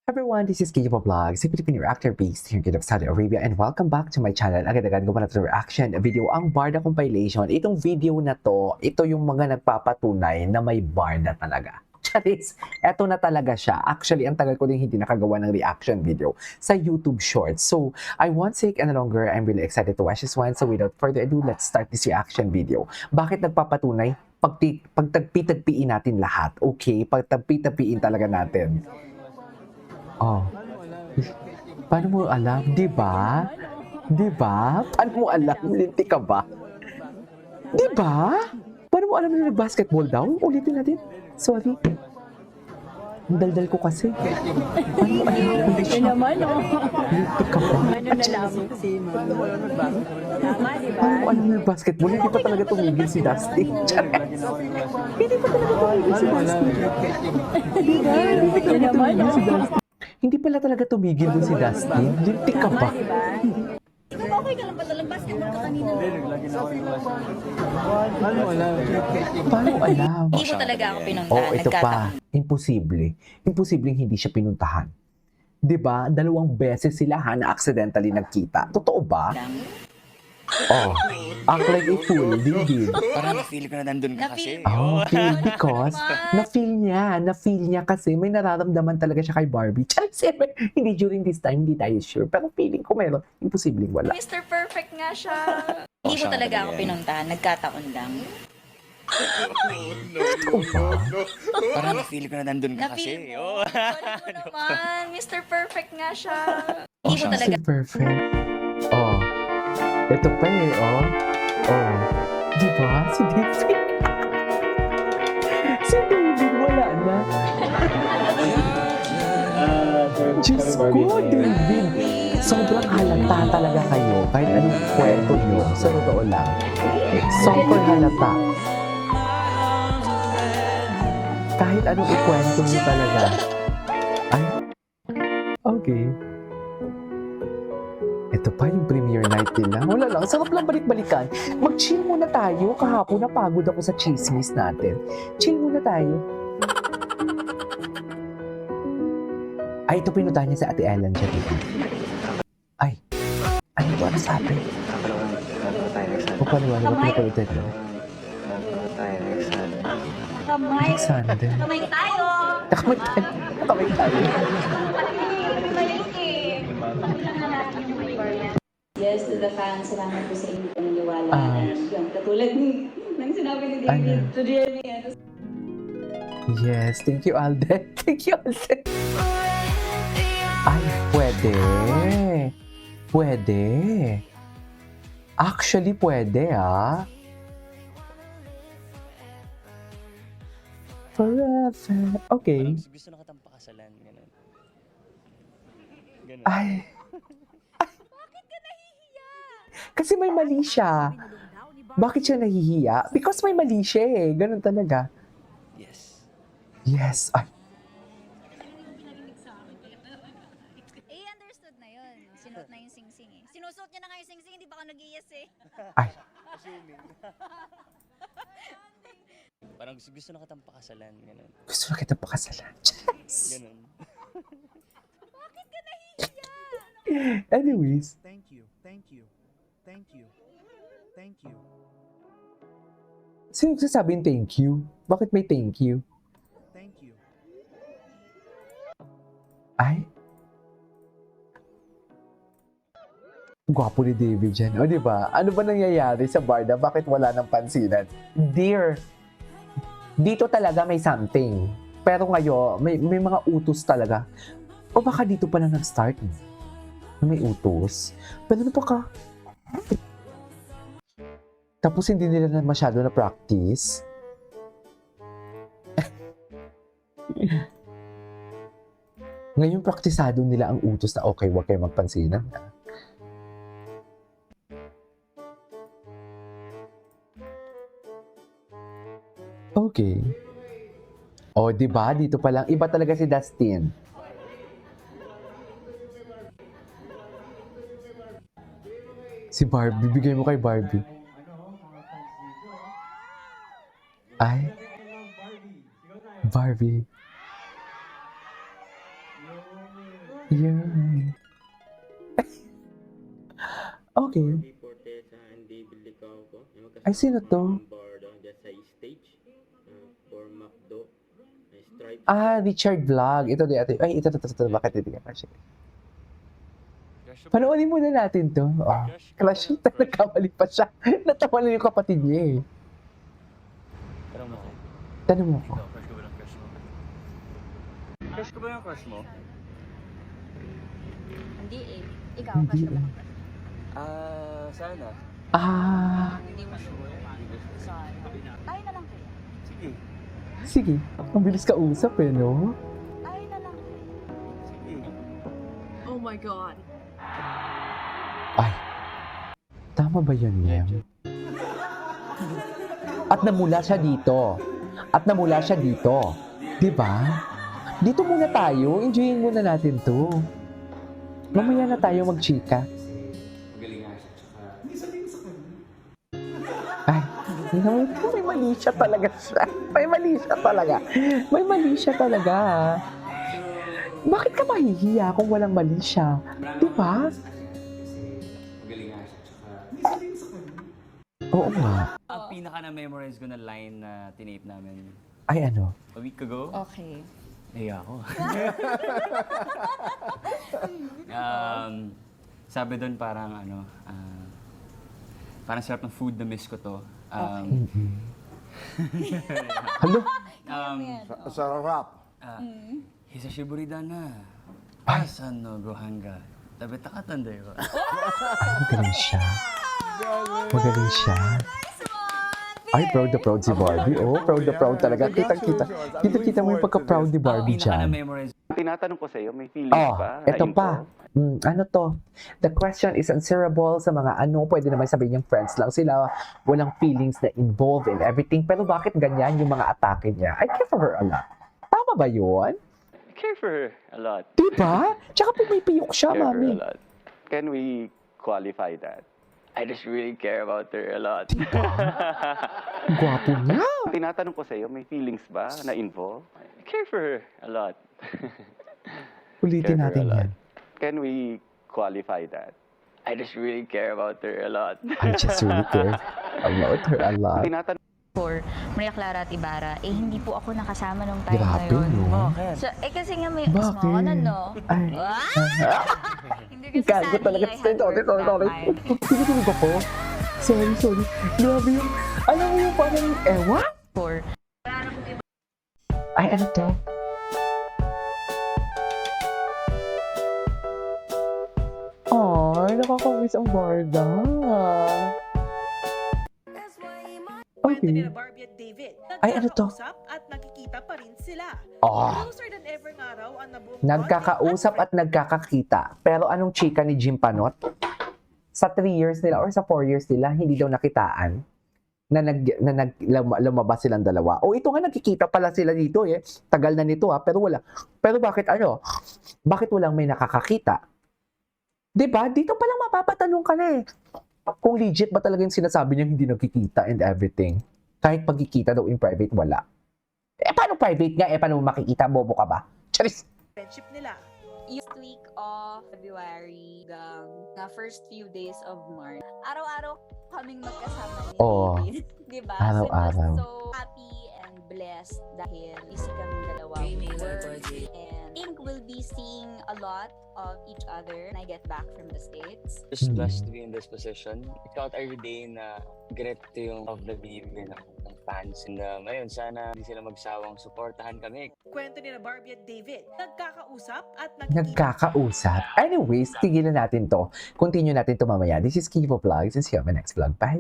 Everyone, this is Kiyo Vlogs, a Filipino reactor based here in Saudi Arabia, and welcome back to my channel. Agad-agad gumawa na ito reaction video, ang Barda compilation. Itong video na to, ito yung mga nagpapatunay na may Barda talaga. Charis, eto na talaga siya. Actually, ang tagal ko din hindi nakagawa ng reaction video sa YouTube Shorts. So, I won't take any longer. I'm really excited to watch this one. So, without further ado, let's start this reaction video. Bakit nagpapatunay? Pagtagpi-tagpiin natin lahat. Okay? Pagtagpi-tagpiin talaga natin. Oh. Paano mo alam? Di ba? Di ba? Paano mo alam? Linti ka ba? Di ba? Paano mo alam na nag-basketball daw? Ulitin natin. Sorry. Ang daldal ko kasi. Paano mo alam? Ito naman, oh. Linti ka ba? Ano nalaman si Tama, di ba? Paano mo alam na nag-basketball? Hindi pa talaga tumigil si Dusty. Hindi pa talaga tumigil si Dusty. Di ba? Hindi pa talaga tumigil si Dusty. Hindi pala talaga tumigil dun si Dusty. Linti ka ba? Okay ka lang ba talagang basketball ka kanina? Paano alam? Hindi mo talaga ako pinuntahan. Oh, ito pa. Imposible. Imposibleng hindi siya pinuntahan. 'Di ba? 2 beses sila na accidentally nagkita. Totoo ba? Oh, act like a fool, din. Parang na-feel ko na nandun ka kasi. Oh, feel because na-feel niya kasi may nararamdaman talaga siya kay Barbie. Siyempre, hindi during this time, hindi tayo sure. Pero feeling ko meron. Imposibleng wala. Mr. Perfect nga siya. Hindi mo talaga ako pinuntahan. Nagkataon lang. Totoo ba? Parang na-feel ko na nandun ka Na-feel kasi. mo. Sorry mo naman. Mr. Perfect nga siya. Oh, Hindi mo talaga. so perfect. Oh, ito pa eh, oh. Oh, di ba? Si David. Si David, wala na. Diyos ko, David. Sobrang halata talaga kayo. Kahit anong kwento nyo, sa totoo lang. Sobrang halata. Kahit anong ikwento nyo talaga. Ay, okay. Ito pa yung premiere night nila. Wala lang, sarap lang balik-balikan. Mag-chill muna tayo. Kahapon napagod ako sa chismis natin. Chill muna tayo. Ay, ito pinuntahan niya sa Ate Ellen siya, diba? Ay, ano ba nasabi? O paniwala ko pinapalitan niya? Kamay. Alexander. Kamay tayo. Nakamay tayo. Nakamay tayo. Yes, to the fans, salamat po sa inyong paniniwala. Ah. Yung katulad ng sinabi ni David, Ano? to Jeremy, ano, Yes, thank you, Alden. Thank you, Alden. Ay, pwede. Pwede. Actually, pwede, ah. Forever. Okay. Parang gusto na kitang pakasalan. Ganun. Ganun. Ay. Kasi may mali siya. Bakit siya nahihiya? Because may mali siya eh. Ganun talaga. Yes. Yes. Ay. Understood na yun. Sinuot na yung sing-sing eh. Sinusuot niya na nga yung sing-sing, hindi ba ako nag-iiyas eh. Ay. Assuming. Parang gusto na kitang pakasalan. Ganun. Gusto na kita pakasalan. Yes. Ganun. Anyways. Thank you. Thank you. Thank you. Thank you. Sino sasabihin thank you? Bakit may thank you? Thank you. Ay. Gwapo ni David dyan. O, di ba? Ano ba nangyayari sa Barda? Bakit wala ng pansinan? Dear, dito talaga may something. Pero ngayon, may mga utos talaga. O baka dito pa na nag-start. May utos. Pero ano pa ka? Tapos hindi nila na masyado na practice. Ngayon, praktisado nila ang utos na okay, huwag kayo magpansinan. Okay. O, di ba? Dito pa lang. Iba talaga si Dustin. Si Barbie. Bigay mo kay Barbie. Ay. Barbie. Yan. Okay. Ay, sino to? Ah, Richard Vlog. Ito di ate. Ay, ito. Bakit hindi ka crush? Panoorin muna natin to. Oh, crush yun. Nagkamali pa siya. Natawa na yung kapatid niya eh. Tanong mo ko. Tanong mo ko. Ikaw, crush ko ba ng crush mo? Crush ko ba yung crush mo? Hindi eh. Ikaw, Hindi crush ka ba eh. ng crush? Sana. Ah, Hindi mo sure. Sorry. Tayo na lang kaya. Sige. sige. Ang bilis ka usap eh, no? Tayo na lang kaya. Sige. Oh my God. Ay, tama ba yun, Mem? At namula siya dito. Di ba? Dito muna tayo. Enjoyin muna natin to. Mamaya na tayo magchika. Ay, may mali siya talaga siya. May mali siya talaga. Bakit ka mahihiya kung walang mali siya? Di ba? Oo nga. Ang pinaka na-memorize ko na line na tinape namin Ay, ano? a week ago. Okay. Naiya ako. Sabi doon parang parang sarap ng food na miss ko to. Halo? Sarap. Hisashiburi da na. Ay. Asan no gohanga. Tabi takatan dayo. Magaling siya. Ay, proud na proud si Barbie. Oh, proud na proud talaga. Kitang-kita. Kitang-kita mo yung pagka-proud ni Barbie Pinaka dyan. na-memorize. Tinatanong ko sa iyo, may feelings Oh, ba? eto Na-info? pa. Ano to? The question is answerable sa mga pwede naman sabihin yung friends lang sila, walang feelings na involved in everything. Pero bakit ganyan yung mga atake niya? I care for her a lot. Tama ba yun? I care for her a lot. Diba? Tsaka pumipiyok siya, Care for her mami. a lot. Can we qualify that? I just really care about her a lot. Gwapo niya. Tinatanong ko sa iyo, may feelings ba na involved? I care for her a lot. Ulitin Care for her natin a lot. yan. Can we qualify that? I just really care about her a lot. I just really care about her a lot. Tinatanong For Maria Clara at Ibarra, hindi po ako nakasama nung time na Grabe, yun. no? So, kasi nga may Bakit? small, no? Ay. Hindi kasi Gago sadly, talaga. I had Sorry. work that time. Tinutulog ako. Sorry. Grabe yung, alam mo yung parang, ewan? For Ay, ano to? Ay, nakakamiss ang Barda. Kwento Okay. nila Barbie at David. Ay, ano to? Nagkakausap at nagkikita pa rin sila. Ah, Closer than ever nga raw ang nabuong nagkakausap at nagkakakita. Pero anong chika ni Jim Panot? Sa 3 years nila or sa 4 years nila, hindi daw nakitaan na lumabas silang dalawa. O ito nga, nagkikita pala sila dito eh. Tagal na nito pero wala. Pero bakit Bakit walang may nakakakita? Diba? Dito palang mapapatanong ka na eh. Kung legit ba talaga yung sinasabi niya hindi nagkikita and everything. Kahit pagkikita daw in private, wala. Paano private nga? Paano makikita? Bobo ka ba? Charis! friendship nila. Yung week of February, the first few days of March, araw-araw kaming magkasama ni Oo. David. Diba? Araw-araw. So, just so happy and blessed dahil busy kaming dalawa with work. And I think we'll be seeing a lot of each other when I get back from the States. Just blessed to be in this position. I thought every day na ganito yung of the behavior ng fans. And ayun, sana hindi sila magsawang suportahan kami. Kwento nila Barbie at David. Nagkakausap at Nagkakausap. Anyways, tigilan natin to. Continue natin to mamaya. This is Kivo Vlogs and see you on my next vlog. Bye!